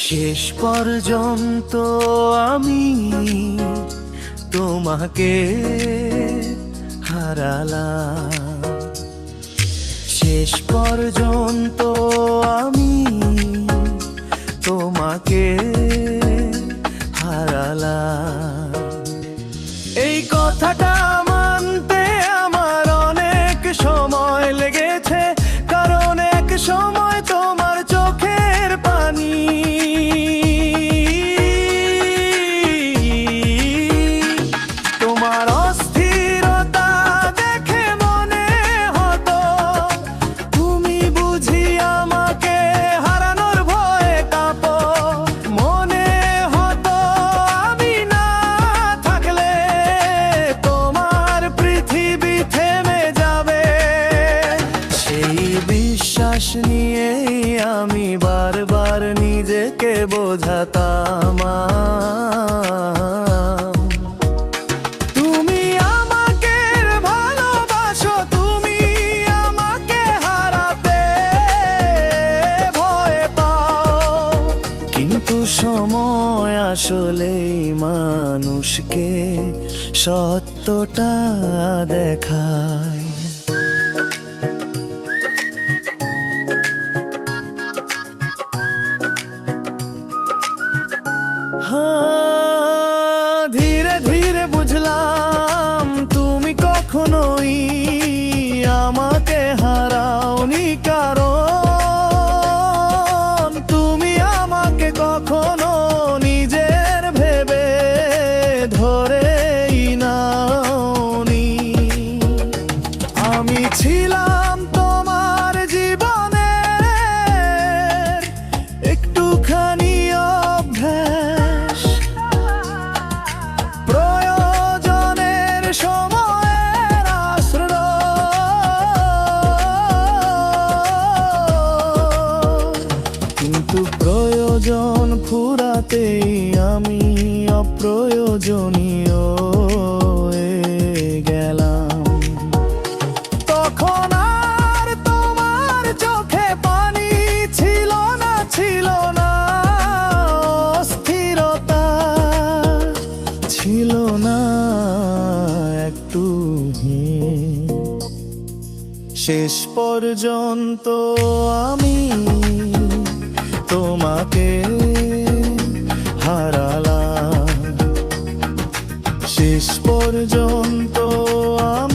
শেষ পর্যন্ত আমি তোমাকে হারালাম। শেষ পর্যন্ত আমি তোমাকে হারালাম। এই কথাটা মানতে আমার অনেক সময় লেগেছে, কারণ এক সময় তোমার চোখের পানি তোমার অস্থিরতা দেখে মনে হতো তুমি বুঝি আমাকে হারানোর ভয়ে কাঁপো। মনে হতো আমি না থাকলে তোমার পৃথিবী থেমে যাবে। সেই বিশ্বাস নিয়ে আমি বারবার নিজেকে বোঝাতাম তুমি আমাকে ভালোবাসো, তুমি আমাকে হারাতে ভয় পাও। কিন্তু সময় আসলেই মানুষকে সত্যটা দেখায়। ধীরে ধীরে বুঝলাম তুমি কখনোই আমাকে হারাওনি, কারণ তুমি আমাকে কখনো নিজের ভেবে ধরেই নাওনি। আমি ছিলাম তোমার জীবনের একটুখানি অভ্যাস, প্রয়োজনের সময়ের আশ্রয়। কিন্তু প্রয়োজন ফুরাতেই আমি অপ্রয়োজনীয় হয়ে গেলাম। তখন আর তোমার চোখে পানি ছিল না, ছিল না অস্থিরতা, ছিল না একটু। শেষ পর্যন্ত আমি তোমাকে হারালাম। শেষ পর্যন্ত আমি